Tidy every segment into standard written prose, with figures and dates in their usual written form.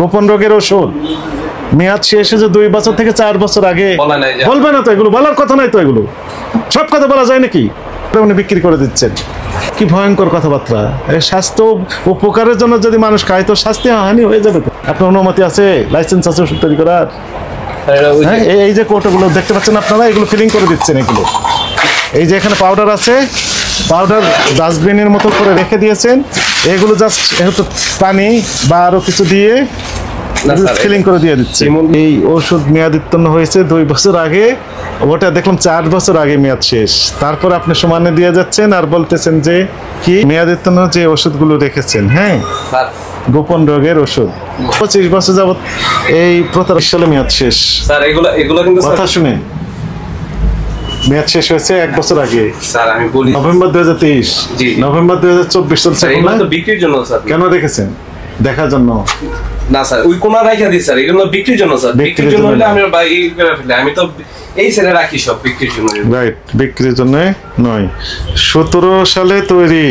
গোপন রোগের ওষুধ মেয়াদ শেষ হয়েছে 2 বছর থেকে 4 বছর আগে। বলবে না তো, এগুলো বলার কথা নাই তো, এগুলো সব কথা বলা যায় নাকি? উনি বিক্রি করে দিচ্ছেন, কি ভয়ঙ্কর কথাবার্তা। স্বাস্থ্য উপকারের জন্য যদি মানুষ খায় তো স্বাস্থ্য হানি হয়ে যাবে। আপনার অনুমতি আছে, লাইসেন্স আছে ওষুধ তৈরি করার? হ্যাঁ, এই যে কৌটোগুলো দেখতে পাচ্ছেন আপনারা, এগুলো ফিলিং করে দিচ্ছেন। এগুলো এই যে এখানে পাউডার আছে, পাউডার ডাস্টবিনের মতো করে রেখে দিয়েছেন। এগুলো জাস্ট একটু পানি বা আরো কিছু দিয়ে ফিলিং করে দিয়ে দিচ্ছে। এই ওষুধ মেয়াদোত্তীর্ণ হয়েছে 2 বছর আগে, ওটা দেখলাম 4 বছর আগে মেয়াদ শেষ। তারপর আপনি সমানে দিয়ে যাচ্ছেন আর বলতেছেন যে কি মেয়াদোত্তীর্ণ যে ওষুধগুলো রেখেছেন, হ্যাঁ গোপন রোগের ওষুধ 25 বছর যাবত এই 17 সালে মেয়াদ শেষ। স্যার এগুলো কিন্তু কথা শুনে মেয়াদ শেষ হয়েছে 1 বছর আগে। স্যার আমি বলি নভেম্বর 2023, নভেম্বর 2024 চলছে। এগুলো তো বিক্রির জন্য স্যার। কেন রেখেছেন? দেখার জন্য না স্যার, ওই কোনা রাখা দিই স্যার, এগুলো বিক্রির জন্য স্যার। বিক্রির জন্য হলে আমি আমি তো এই ছেলে রাখি সব বিক্রির জন্য। রাইট, বিক্রির জন্য নয়। 17 সালে তৈরি,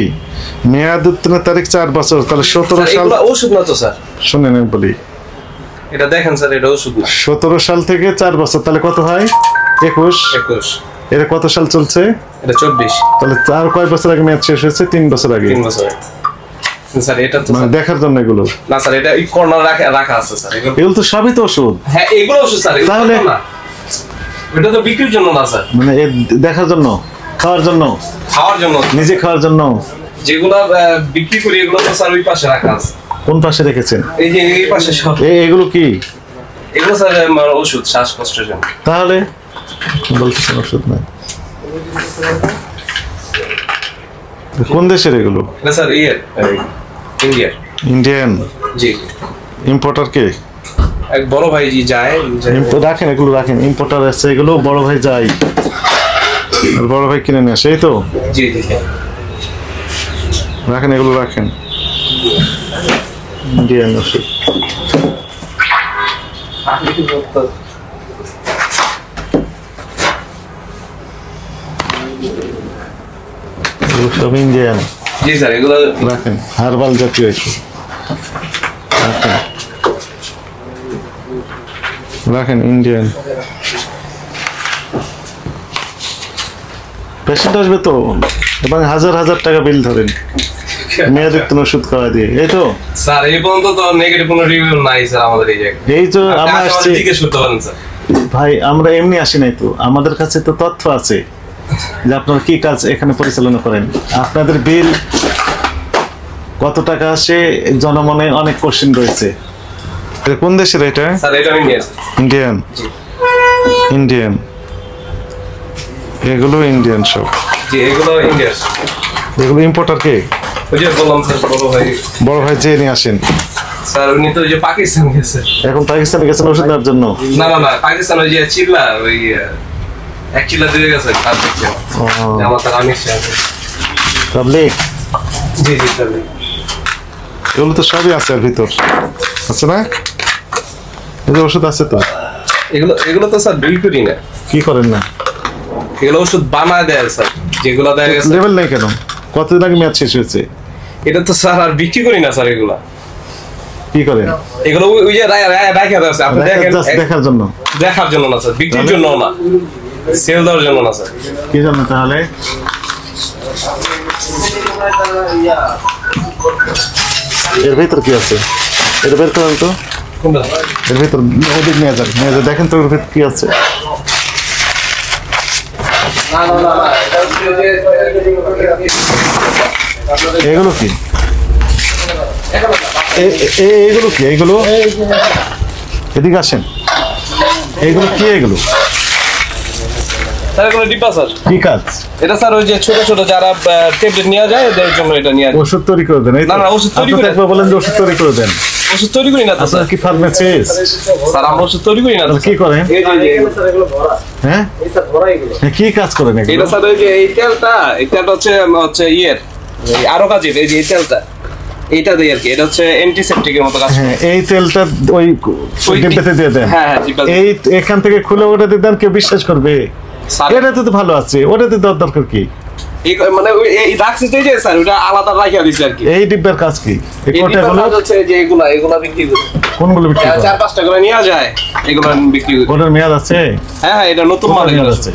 মেয়াদ উত্তীর্ণ তারিখ 4 বছর, তাহলে 17 সাল। ওষুধ না তো স্যার, শুনেন বলি, এটা দেখেন স্যার, এটা ওষুধ না। 17 সাল থেকে 4 বছর, তাহলে কত হয়? 21। এটা কত সাল চলছে? এটা 24। তাহলে আর কয় বছর আগে মেয়াদ শেষ হয়েছে? 3 বছর আগে। 3 বছর স্যার। এটা তো মানে দেখার জন্য এগুলো না স্যার, এটা এই কর্নার রাখা আছে স্যার। এগুলো তো সবই তো ওষুধ। হ্যাঁ এগুলো ওষুধ স্যার। তাহলে এটা তো বিক্রির জন্য না স্যার, মানে দেখার জন্য, খাওয়ার জন্য, নিজে খাওয়ার জন্য। যেগুলো বিক্রি করি এগুলো তো স্যার ওই পাশে রাখা আছে। কোন পাশে রেখেছেন? এই যে এই পাশে সব। এগুলো কি? এগুলো স্যার ওষুধ, শ্বাসকষ্টের জন্য। তাহলে বলছেন ওষুধ না? কোন দেশের এগুলো? না স্যার ইন্ডিয়ার। ইন্ডিয়ান? জি। ইম্পোর্টার কে? এক বড় ভাই জি যায়। রাখেন এগুলো, রাখেন। ইম্পোর্টার আছে এগুলো, বড় ভাই যায়, বড় ভাই কিনে নিয়ে আসে, এই তো? জি জি। রাখেন এগুলো, রাখেন। ইন্ডিয়ান ওষুধ। সব ইন্ডিয়ান। জি স্যার, এগুলো রাখেন। হার্বাল জাতীয় ওষুধ রাখেন, রাখেন ইন্ডিয়ান। পেশেন্ট আসবে তো, এবং হাজার হাজার টাকা বিল ধরেন মেয়াদোত্তীর্ণ ওষুধ খাওয়া দিয়ে, এই তো? স্যার এই পর্যন্ত তো নেগেটিভ কোনো রিভিউ নাই স্যার আমাদের এই জায়গায়। এই তো আমরা আসছি স্যার। ভাই, আমরা এমনি আসি নাই তো, আমাদের কাছে তো তথ্য আছে যে আপনারা কি কাজ এখানে পরিচালনা করেন। আপনাদের বিল কত টাকা আসে, জনমনে অনেক কোশ্চেন রয়েছে। কোন দেশের এটা? স্যার এটা ইন্ডিয়ান। ইন্ডিয়ান, এগুলো ইন্ডিয়ান সব। জি এগুলো ইন্ডিয়ান। এগুলো ইম্পোর্টার কে? ওই যে বললাম স্যার, বড় ভাই যে নিয়ে আসেন। স্যার উনি তো ওই যে পাকিস্তান গেছে। এখন পাকিস্তানে গেছেন ওষুধ নেওয়ার জন্য? না না না, পাকিস্তান ওই যে চিল্লা, ওই এক চিল্লা দিয়ে গেছে কাজ দেখছে। আমার স্যার আমি তাবলিগ। জি জি তাবলিগ। এগুলো তো সবই আছে এর ভিতর, আছে না? এই যে ওষুধ আছে তো। এগুলো তো স্যার বিল করি না। কি করেন না? এগুলো ওষুধ বানায় দেয় স্যার, যেগুলো দেয় গেছে। লেভেল নাই কেন? কতদিন আগে মেয়াদ শেষ হয়েছে? এটা তো স্যার আর বিক্রি করি না স্যার। এগুলা কি করেন? এগুলো ওই যে রাখা আছে, আপনি দেখেন। দেখার জন্য? দেখার জন্য না স্যার, বিক্রির জন্য না, সেল দেওয়ার জন্য না স্যার। কি জন্য তাহলে? এর ভিতর কি আছে? এটা বের করেন তো। এর ভিতর ওদিক নিয়ে যান, দেখেন তো এর ভিতর কি আছে। এগুলো কি? এইগুলো কি? এইগুলো এদিকে আসেন। এইগুলো কি? এগুলো স্যার এগুলো ডিব্বা স্যার। কি কাজ এটা? স্যার ওই যে ছোট ছোট যারা ট্যাবলেট নিয়ে যায় এদের জন্য এটা নিয়ে যায়। ওষুধ তৈরি করে দেন? না না, ওষুধ তৈরি করে একবার বলেন যে ওষুধ তৈরি করে দেন। ওষুধ তৈরি করি না তো স্যার। কি ফার্মাসিস্ট? স্যার আমরা ওষুধ তৈরি করি না। কি করেন? এই যে স্যার এগুলো ভরা। হ্যাঁ এই স্যার ভরা এগুলো। কি কাজ করেন এগুলো? এটা স্যার ওই যে এই তেলটা হচ্ছে ইয়ের আরো কাজে, এই যে এই তেলটা এইটা দেই আর কি। এটা হচ্ছে অ্যান্টিসেপটিকের মতো কাজ। হ্যাঁ, এই তেলটা ওই ডিব্বাতে দিয়ে দেন। হ্যাঁ হ্যাঁ, এই এখান থেকে খুলে ওটাতে দেন, কেউ বিশ্বাস করবে? এটাতে তো ভালো আছে, ওটাতে দেওয়ার দরকার কি? মানে এই রাখছি তো এই যে স্যার ওটা আলাদা রাখিয়া দিছে আর কি। এই ডিব্বার কাজ কি? এই এই কোটাগুলো ডিব্বার কাজ হচ্ছে যে এগুলা বিক্রি করে। কোনগুলো বিক্রি করে? 4-5 টাকা করে নিয়ে যায়, এগুলো বিক্রি করে। ওটার মেয়াদ আছে? হ্যাঁ হ্যাঁ, এটা নতুন মাল। মেয়াদ আছে?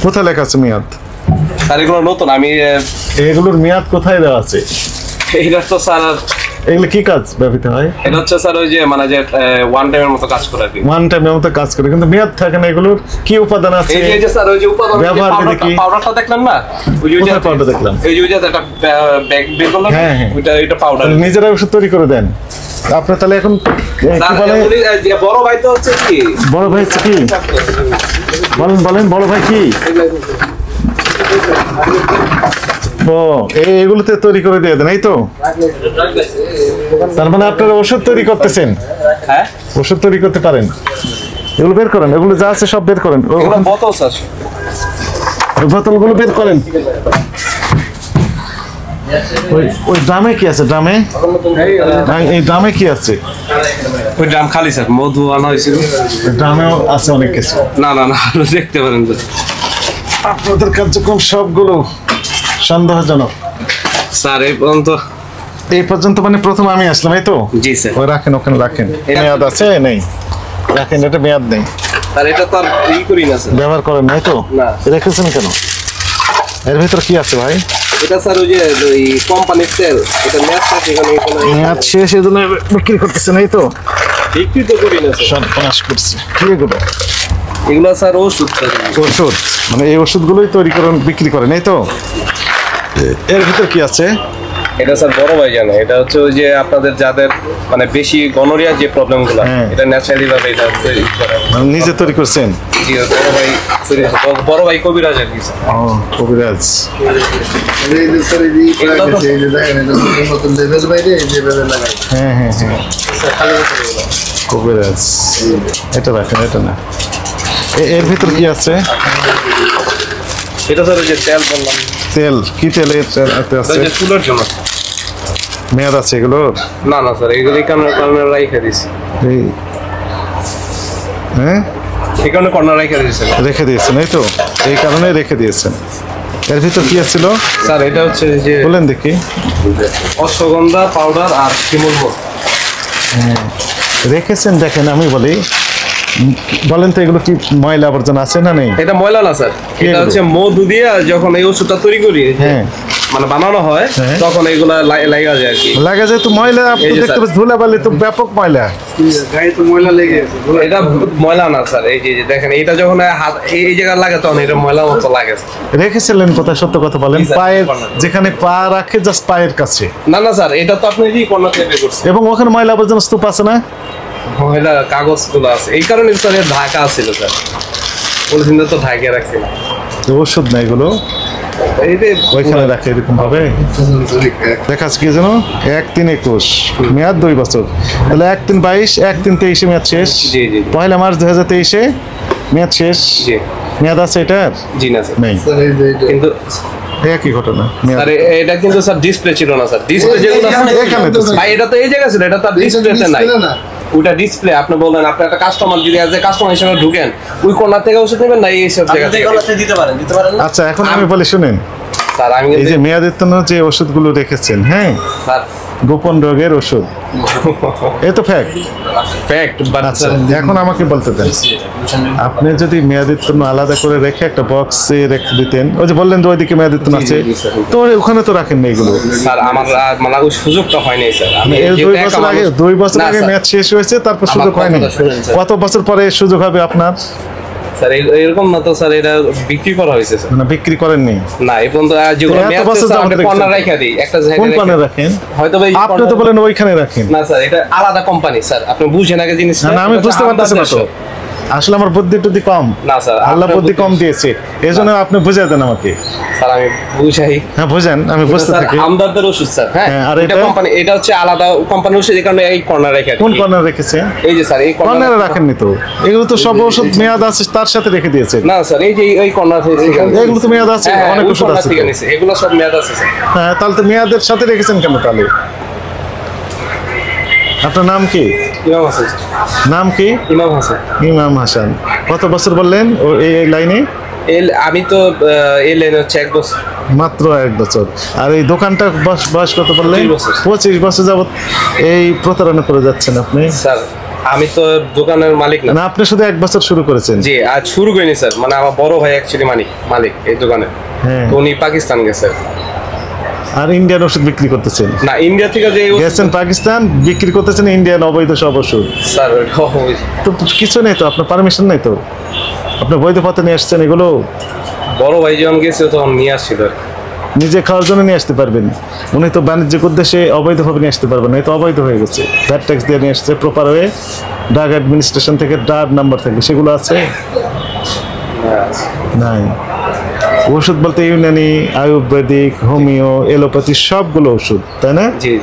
কোথায় লেখা আছে মেয়াদ? স্যার এগুলো নতুন, আমি এগুলোর মেয়াদ কোথায় দেওয়া আছে? এটা তো স্যার এগুলো কি কাজ ব্যবহৃত হয়? এটা হচ্ছে স্যার ওই যে মানে যে ওয়ান টাইমের মতো কাজ করে আর কি। ওয়ান টাইমের মতো কাজ করে, কিন্তু মেয়াদ থাকে না। এগুলোর কি উপাদান আছে? এই যে স্যার ওই যে উপাদান, ব্যবহার দেখি। পাউডারটা দেখলেন না? ওই যে কোথায় পাউডার দেখলাম? এই যে একটা ব্যাগ বের করলাম, হ্যাঁ, হ্যাঁ। ওইটা এটা পাউডার। নিজেরা ওষুধ তৈরি করে দেন আপনি? তাহলে এখন কি বলে? যে বড় ভাই তো হচ্ছে কি, বড় ভাই হচ্ছে কি? বলেন বড় ভাই কি? ও এগুলোতে তৈরি করে দিয়ে দেন, এই তো? তার মানে আপনারা ওষুধ তৈরি করতেছেন? হ্যাঁ, ওষুধ তৈরি করতে পারেন। এগুলো বের করেন, এগুলো যা আছে সব বের করেন। এগুলো বোতল স্যার, ওই বোতলগুলো বের করেন। ওই ড্রামে কি আছে? ড্রামে এই ড্রামে কি আছে? ওই ড্রাম খালি স্যার, মধু আনা হয়েছিল। ড্রামেও আছে অনেক কিছু। না না না, দেখতে পারেন স্যার। আপনাদের কার্যক্রম সবগুলো সন্দেহজনক স্যার। এই পর্যন্ত মানে প্রথম আমি আসলাম, এই তো? জি স্যার। ওই রাখেন, ওখানে রাখেন। মেয়াদ আছে? নেই, রাখেন। এটা মেয়াদ নেই, স্যার এটা তো আর ই করি না স্যার, ব্যবহার করেন নাই তো? না। রেখেছেন কেন? এর ভিতর কি আছে ভাই? এটা স্যার ওই যে ওই কোম্পানির তেল, এটা মেয়াদ শেষ, এখানে মেয়াদ শেষ, এই জন্য বিক্রি করতেছেন, এই তো? বিক্রি তো করি না স্যার। সর্বনাশ করছে। কি এগুলো? এগুলো স্যার ওষুধ স্যার। ওষুধ? মানে এই ওষুধগুলোই তৈরি করেন, বিক্রি করেন, এই তো? এর ভিতর কি আছে? এটা স্যার বড় ভাই জানে। এটা হচ্ছে ওই যে আপনাদের যাদের মানে বেশি গনোরিয়া যে প্রবলেম গুলো, এটা ন্যাচারালি ভাবে এটা তৈরি করা। মানে নিজে তৈরি করছেন? জি, বড় ভাই তৈরি করছে। বড় ভাই কবিরাজ আর কি স্যার। ও কবিরাজ। হ্যাঁ হ্যাঁ হ্যাঁ, কবিরাজ। এটা রাখেন, এটা না। এর ভিতর কি আছে? এটা স্যার ওই যে তেল বললাম। তেল? কি তেল? আছে চুলের জন্য। মেয়াদ আছে এগুলোর? না না স্যার, এগুলো এই কারণে রাইখে দিছি। হ্যাঁ, এই কারণে কর্নার রাইখে দিয়েছেন। রেখে দিয়েছেন, এই তো? এই কারণে রেখে দিয়েছেন। এর ভিতর কি ছিল স্যার? এটা হচ্ছে যে বলেন দেখি। অশ্বগন্ধা পাউডার আর শিমুল। রেখেছেন, দেখেন আমি বলি, বলেন তো এগুলো কি ময়লা আবর্জনা আছে না নেই? এটা ময়লা না স্যার, এটা হচ্ছে মধু দিয়ে যখন এই ওষুধটা তৈরি করি, হ্যাঁ, মানে বানানো হয়, তখন এগুলা লাগা যায় আর কি। লাগা যায় তো ময়লা? আপনি দেখতে পাচ্ছেন ধুলাবালি তো ব্যাপক ময়লা। গায়ে তো ময়লা লেগে আছে। এটা ময়লা না স্যার, এই যে দেখেন, এটা যখন হাত এই জায়গায় লাগে তখন এটা ময়লা মতো লাগে। রেখেছিলেন কোথায়? সত্য কথা বলেন। পায়ের যেখানে পা রাখে, জাস্ট পায়ের কাছে? না না স্যার, এটা তো আপনি যে কর্নার থেকে করছেন। এবং ওখানে ময়লা আবর্জনা স্তূপ আছে না? ময়লা কাগজগুলো আছে, এই কারণে স্যার এর ঢাকা আছিল স্যার। বলছেন তো ঢাকে রাখছি না। ওষুধ না এগুলো? এই যে ওইখানে রাখে এরকম ভাবে দেখা যাচ্ছে কি যেন 1-3-21 মেয়াদ 2 বছর। তাহলে 1-3-22, 1-3-23 মেয়াদ শেষ। জি জি। 1 মার্চ 2023 মেয়াদ শেষ। জি। মেয়াদ আছে এটার? জি না স্যার, নেই। কিন্তু একই ঘটনা। মেয়াদ স্যার এটা কিন্তু স্যার ডিসপ্লে ছিল না স্যার। ডিসপ্লে যেগুলো আছে এখানে তো ভাই, এটা তো এই জায়গায় ছিল, এটা তার ডিসপ্লেতে নাই। ওটা ডিসপ্লে আপনি বলেন, আপনি একটা কাস্টমার যদি অ্যাজ এ কাস্টমার হিসেবে ঢুকেন, ওই কর্নার থেকে ওষুধ নেবেন না এই সব জায়গা থেকে দিতে পারেন না? আচ্ছা, এখন আমি বলি শুনেন। স্যার আমি এই যে মেয়াদোত্তীর্ণ যে ওষুধগুলো রেখেছেন, হ্যাঁ, স্যার গোপন রোগের ওষুধ, এ তো ফ্যাক্ট। ফ্যাক্ট, বাট আচ্ছা, এখন আমাকে বলতে দেন, আপনি যদি মেয়াদোত্তীর্ণ আলাদা করে রেখে একটা বক্সে রেখে দিতেন, ওই যে বললেন যে ওইদিকে মেয়াদোত্তীর্ণ আছে, তো ওখানে তো রাখেন না এগুলো। স্যার আমার মানে ওই সুযোগটা হয়নি স্যার। আমি এর 2 বছর আগে মেয়াদ শেষ হয়েছে, তারপর সুযোগ হয়নি। কত বছর পরে সুযোগ হবে আপনার? স্যার এরকম না তো স্যার, এটা বিক্রি করা হয়েছে স্যার। না, বিক্রি করেননি? না, এই পর্যন্ত যেগুলো মেয়াদ শেষ আমরা কর্নার রাখা দিই একটা কোন জায়গায়। কর্নার রাখেন? হয়তো ভাই আপনি তো বলেন ওইখানে রাখেন। না স্যার, এটা আলাদা কোম্পানি স্যার, আপনি বুঝেন আগে জিনিসটা। না, আমি বুঝতে পারতেছি না তো, আসলে আমার বুদ্ধি টুদ্ধি কম। না স্যার, আল্লাহ বুদ্ধি কম দিয়েছে, এই জন্য আপনি বুঝিয়ে দেন আমাকে। স্যার আমি বুঝাই। হ্যাঁ বুঝেন, আমি বুঝতে থাকি। আমদারদের ওষুধ স্যার। হ্যাঁ, আর এটা এটা কোম্পানি, এটা হচ্ছে আলাদা কোম্পানির ওষুধ, এই কারণে এই কর্নার রেখে। কোন কর্নার রেখেছে? এই যে স্যার, এই কর্নারে রাখেননি তো, এগুলো তো সব ওষুধ মেয়াদ আছে তার সাথে রেখে দিয়েছে। না স্যার, এই যে এই কর্নার থেকে এগুলো তো মেয়াদ আছে, অনেক ওষুধ আছে। এগুলো সব মেয়াদ আছে স্যার। হ্যাঁ, তাহলে তো মেয়াদের সাথে রেখেছেন কেন তাহলে? আপনার নাম কি? ইমাম হাসান। নাম কি? ইমাম হাসান। ইমাম হাসান। কত বছর বললেন ও এই লাইনে? আমি তো এই লাইনে হচ্ছে 1 বছর। মাত্র 1 বছর। আর এই দোকানটা বয়স কত বললেন? 25 বছর। 25 বছর যাবত এই প্রতারণা করে যাচ্ছেন আপনি। স্যার আমি তো দোকানের মালিক না। না, আপনি শুধু 1 বছর শুরু করেছেন। জি, আজ শুরু করিনি স্যার, মানে আমার বড় ভাই অ্যাকচুয়ালি মালিক এই দোকানে। হ্যাঁ। তো উনি পাকিস্তান গেছে। আর ইন্ডিয়ান ওষুধ বিক্রি করতেছেন? না, ইন্ডিয়া থেকে যে গেছেন পাকিস্তান, বিক্রি করতেছেন ইন্ডিয়ান অবৈধ সব ওষুধ। স্যার তো কিছু নেই তো, আপনার পারমিশন নেই তো, আপনি বৈধ পথে নিয়ে আসছেন এগুলো? বড় ভাই যখন গেছে তখন নিয়ে আসছিল। নিজে খাওয়ার জন্য নিয়ে আসতে পারবেন, উনি তো বাণিজ্যিক উদ্দেশ্যে অবৈধভাবে নিয়ে আসতে পারবেন না, এই তো অবৈধ হয়ে গেছে। ভ্যাট ট্যাক্স দিয়ে নিয়ে আসছে প্রপার ওয়ে, ড্রাগ অ্যাডমিনিস্ট্রেশন থেকে ড্রাগ নাম্বার থাকবে, সেগুলো আছে? নাই। ওষুধ বলতে ইউনানি, আয়ুর্বেদিক, হোমিও, এলোপ্যাথি সবগুলো ওষুধ, তাই না? জি।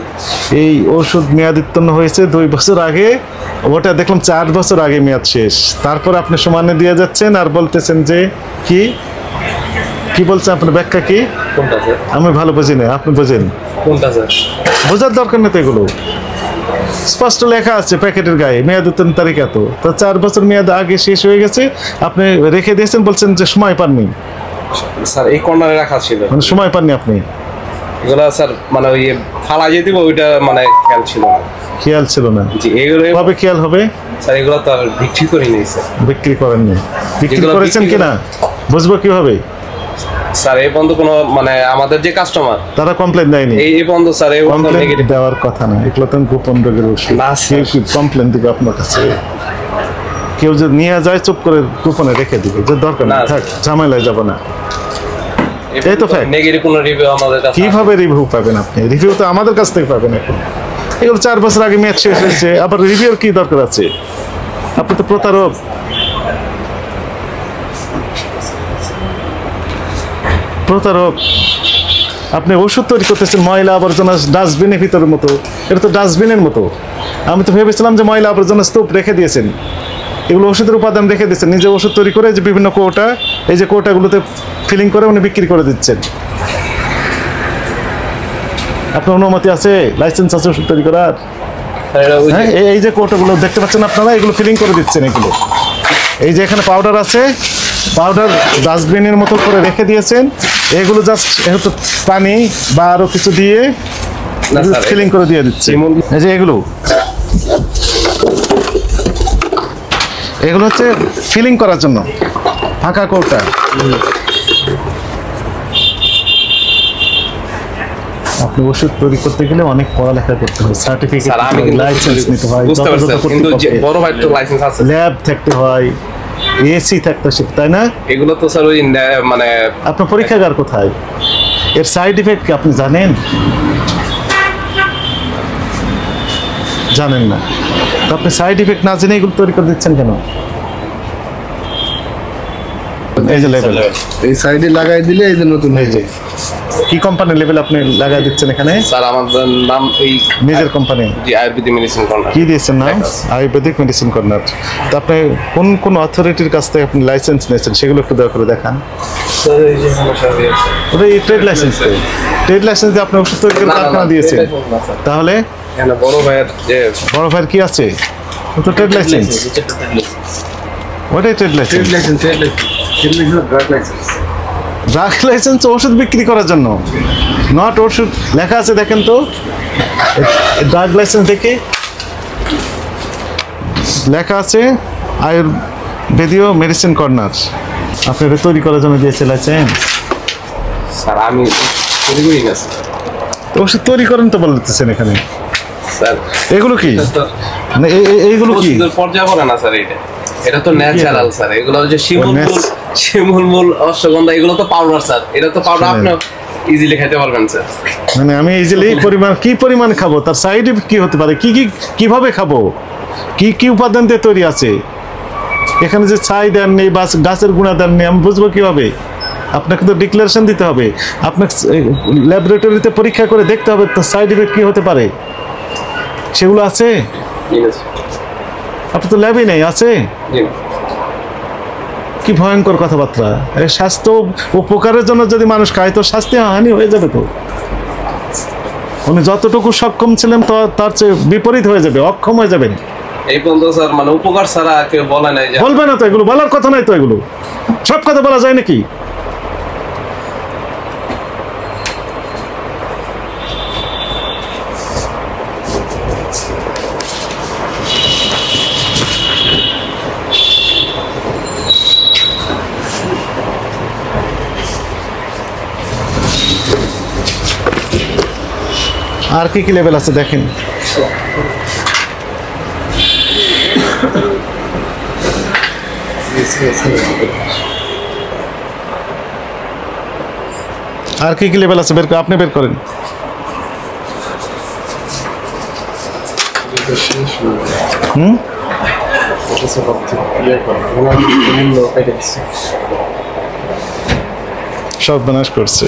এই ওষুধ মেয়াদ উত্তীর্ণ হয়েছে 2 বছর আগে, ওটা দেখলাম 4 বছর আগে মেয়াদ শেষ। তারপর আপনি সমানে দিয়ে যাচ্ছেন আর বলতেছেন যে কি কি বলছেন, আপনার ব্যাখ্যা কি? কোনটা স্যার? আমি ভালো বুঝি না, আপনি বোঝেন। কোনটা স্যার? বোঝার দরকার নেই তো, এগুলো স্পষ্ট লেখা আছে প্যাকেটের গায়ে, মেয়াদ উত্তীর্ণ তারিখ এত। তো 4 বছর মেয়াদ আগে শেষ হয়ে গেছে, আপনি রেখে দিয়েছেন, বলছেন যে সময় পাননি। স্যার এই কর্নারে রাখা ছিল, মানে সময় পাননি আপনি? এগুলা স্যার মানে ওই ফালা যে দিব ওইটা মানে খেয়াল ছিল না। খেয়াল ছিল না? জি, এগুলো কবে খেয়াল হবে? স্যার এগুলো তো আর বিক্রি করি নাই স্যার। বিক্রি করেননি? বিক্রি এগুলো করেছেন বিক্রি কিনা বুঝবো কিভাবে? স্যার এই পর্যন্ত কোনো মানে আমাদের যে কাস্টমার তারা কমপ্লেন দেয়নি? এই পর্যন্ত স্যার এই পর্যন্ত কমপ্লেন নেগেটিভ। দেওয়ার কথা না, এগুলো তো গোপন রোগের ওষুধ। না, স্যার। কেউ কি কমপ্লেন দিবে আপনার কাছে? কেউ যদি নিয়ে যায় চুপ করে গোপনে রেখে দিবে, যে দরকার না, না, থাক, ঝামেলায় যাব না। এই তো fact। নেগেটিভ কোনো রিভিউ আমাদের কাছে কিভাবে রিভিউ পাবেন আপনি? রিভিউ তো আমাদের কাছ থেকে পাবেন এখন। এগুলো 4 বছর আগে মেয়াদ শেষ হয়েছে, আবার রিভিউর কি দরকার আছে? আপনি তো প্রতারক। প্রতারক। আপনি ওষুধ তৈরি করতেছেন ময়লা আবর্জনা ডাস্টবিনের ভিতরের মতো, এটা তো ডাস্টবিনের মতো। আমি তো ভেবেছিলাম যে ময়লা আবর্জনা স্তূপ রেখে দিয়েছেন, এগুলো ওষুধের উপাদান রেখে দিচ্ছেন, নিজে ওষুধ তৈরি করে যে বিভিন্ন কৌটা, এই যে কৌটাগুলোতে ফিলিং করে উনি বিক্রি করে দিচ্ছেন। আপনার অনুমতি আছে, লাইসেন্স আছে ওষুধ তৈরি করার? স্যার, এটা ওই যে- হ্যাঁ, এই যে কৌটাগুলো দেখতে পাচ্ছেন আপনারা, এগুলো ফিলিং করে দিচ্ছেন এগুলো। এই যে এখানে পাউডার আছে, পাউডার ডাস্টবিনের মতো করে রেখে দিয়েছেন, এগুলো জাস্ট হয়তো পানি বা আরো কিছু দিয়ে না, স্যার, ফিলিং করে দিয়ে দিচ্ছে। যেমন- এই যে এগুলো হচ্ছে ফিলিং করার জন্য ফাঁকা কৌটা। আপনি ওষুধ তৈরি করতে গেলে অনেক পড়ালেখা করতে হয়, সার্টিফিকেট, স্যার আমি কিন্তু লাইসেন্স নিতে হয়, বুঝতে পারছি, কিন্তু যে বড় ভাই তো লাইসেন্স আছে। ল্যাব থাকতে হয়, এসি থাকতে হয়, তাই না? এগুলো তো স্যার ওই মানে আপনার পরীক্ষাগার কোথায়? এর সাইড ইফেক্ট কি আপনি জানেন? জানেন না? তো আপনি সাইড ইফেক্ট না জেনে এগুলো তৈরি করে দিচ্ছেন কেন? এই যে লেভেল, এই সাইডে লাগাই দিলে এই যে নতুন হয়ে যায়। কি কোম্পানির লেভেল আপনি লাগাই দিচ্ছেন এখানে? স্যার আমাদের নাম এই নিজের কোম্পানি? জি, আয়ুর্বেদিক মেডিসিন কর্নার। কি দিয়েছেন নাম? Ayurvedic medicine corner. তো আপনি কোন কোন অথরিটির কাছ থেকে আপনি লাইসেন্স নিয়েছেন সেগুলো একটু দয়া করে দেখান। স্যার এই যে সমস্যা হয়েছে। ওটা এই ট্রেড লাইসেন্স, ট্রেড লাইসেন্স দিয়ে আপনি ওষুধ তৈরি করে না, না, কারখানা না, দিয়েছেন, এটাই বললাম, স্যার। তাহলে এখানে বড় ভাইয়ের যে বড় ভাইয়ের কি আছে? ও তো ট্রেড লাইসেন্স, ওটাই ট্রেড লাইসেন্স। ড্রাগ লাইসেন্স ওষুধ বিক্রি করার জন্য, নট ওষুধ লেখা আছে দেখেন তো, ড্রাগ লাইসেন্স দেখে লেখা আছে আয়ুর্বেদীয় মেডিসিন কর্নার। আপনি এটা তৈরি করার জন্য দিয়েছে লাইসেন্স? স্যার আমি তৈরি করি না স্যার। তো ওষুধ তৈরি করেন তো বলতেছেন এখানে। স্যার এগুলো কি? এটা তো মানে এইগুলো কি? ওষুধের পর্যায়ে পড়ে না স্যার, এটা তো ন্যাচারাল স্যার। এগুলো যে শিমুল মূল, অশ্বগন্ধা, এগুলো তো পাউডার স্যার। এটা তো পাউডার, আপনি ইজিলি খেতে পারবেন স্যার। মানে আমি ইজিলি কি পরিমাণ খাবো, তার সাইড ইফেক্ট কি হতে পারে, কিভাবে খাবো, কি উপাদান দিয়ে তৈরি আছে, এখানে যে ছাই দেননি বা গাছের গুঁড়া দেননি, আমি বুঝবো কিভাবে? আপনাকে তো ডিক্লারেশন দিতে হবে, আপনাকে ল্যাবরেটরিতে পরীক্ষা করে দেখতে হবে তার সাইড ইফেক্ট কি হতে পারে, সেগুলো আছে? ঠিক আছে। আপনার তো ল্যাবই নেই, আছে? জি। কি ভয়ঙ্কর কথাবার্তা! এই স্বাস্থ্য উপকারের জন্য যদি মানুষ খায় তো স্বাস্থ্য হানি হয়ে যাবে তো। উনি যতটুকু সক্ষম ছিলেন তার চেয়ে বিপরীত হয়ে যাবে, অক্ষম হয়ে যাবেন। এই পর্যন্ত স্যার মানে উপকার ছাড়া কেউ বলে নাই যে। বলবে না তো, এগুলো বলার কথা নাই তো, এগুলো সব কথা বলা যায় নাকি? আর কি কি লেভেল আছে দেখেন। আর কি কি লেভেল আছে বের করে আপনি বের করেন। হুম সব বানাস করছে।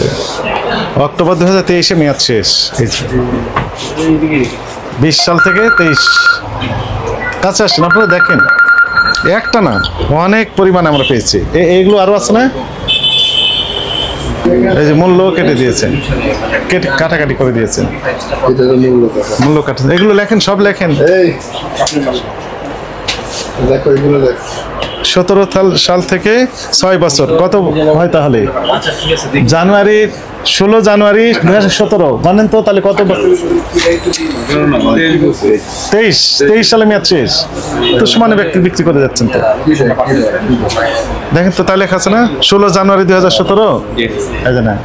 অক্টোবর 2023-এ মেয়াদ শেষ। 20 সাল থেকে 23 কাছে আসছেন আপনারা দেখেন, একটা না অনেক পরিমাণে আমরা পেয়েছি। এইগুলো আরো আছে না, এই যে মূল্য কেটে দিয়েছেন, কাটাকাটি করে দিয়েছেন, মূল্য কাটা। এগুলো লেখেন, সব লেখেন। 17 সাল থেকে 6 বছর কত হয় তাহলে? জানুয়ারি 16 জানুয়ারি 2017 জানেন তো, তাহলে কত? 23 সালে মেয়াদ শেষ। তো সমানে ব্যক্তি বিক্রি করে যাচ্ছেন তো, দেখেন তো তাই লেখা আছে না 16 জানুয়ারি 2017। এই যে না,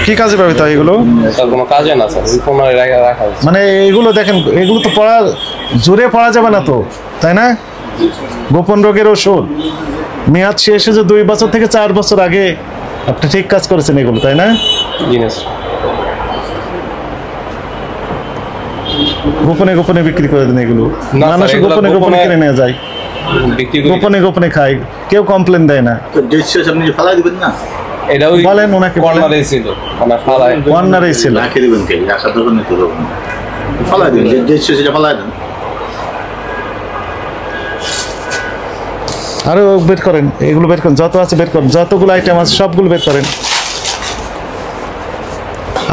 কি কাজে পাবে তাই এগুলো? কাজে না রাখা মানে এগুলো দেখেন, এগুলো তো পড়া জোরে পড়া যাবে না তো, তাই না? গোপন রোগের ওষুধ মেয়াদ শেষে যে 2 বছর থেকে 4 বছর আগে আপনি ঠিক কাজ করেছেন এগুলো, তাই না? গোপনে গোপনে বিক্রি করে দেন এগুলো, মানুষ গোপনে গোপনে কিনে নিয়ে যায়, গোপনে গোপনে খায়, কেউ কমপ্লেন দেয় না। বলেন ওনাকে, কর্নারেই ছিল, কর্নারেই ছিল। আরো বের করেন, এগুলো বের করেন, যত আছে বের করেন, যতগুলো আইটেম আছে সবগুলো বের করেন।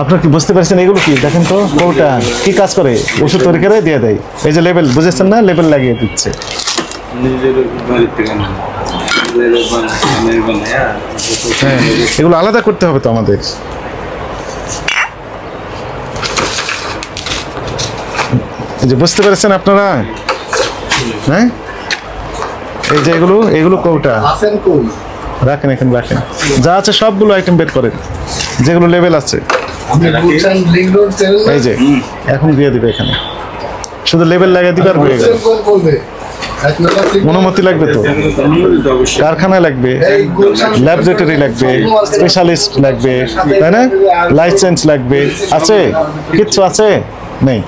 আপনার কি বুঝতে পারছেন এগুলো কি? দেখেন তো কোটা কি কাজ করে, ওষুধ তৈরি করে দিয়ে দেয়। এই যে লেবেল, বুঝেছেন না, লেবেল লাগিয়ে দিচ্ছে। হ্যাঁ, এগুলো আলাদা করতে হবে তো আমাদের। এই যে বুঝতে পেরেছেন আপনারা? হ্যাঁ, এই যে এগুলো কৌটা রাখেন, এখানে রাখেন, যা আছে সবগুলো আইটেম বের করেন, যেগুলো লেভেল আছে। এই যে এখন দিয়ে দিবে, এখানে শুধু লেভেল লাগিয়ে দিবে আর হয়ে গেল। অনুমতি লাগবে তো, কারখানা লাগবে, ল্যাবরেটরি লাগবে, স্পেশালিস্ট লাগবে, তাই না? লাইসেন্স লাগবে, আছে কিচ্ছু আছে? নেই।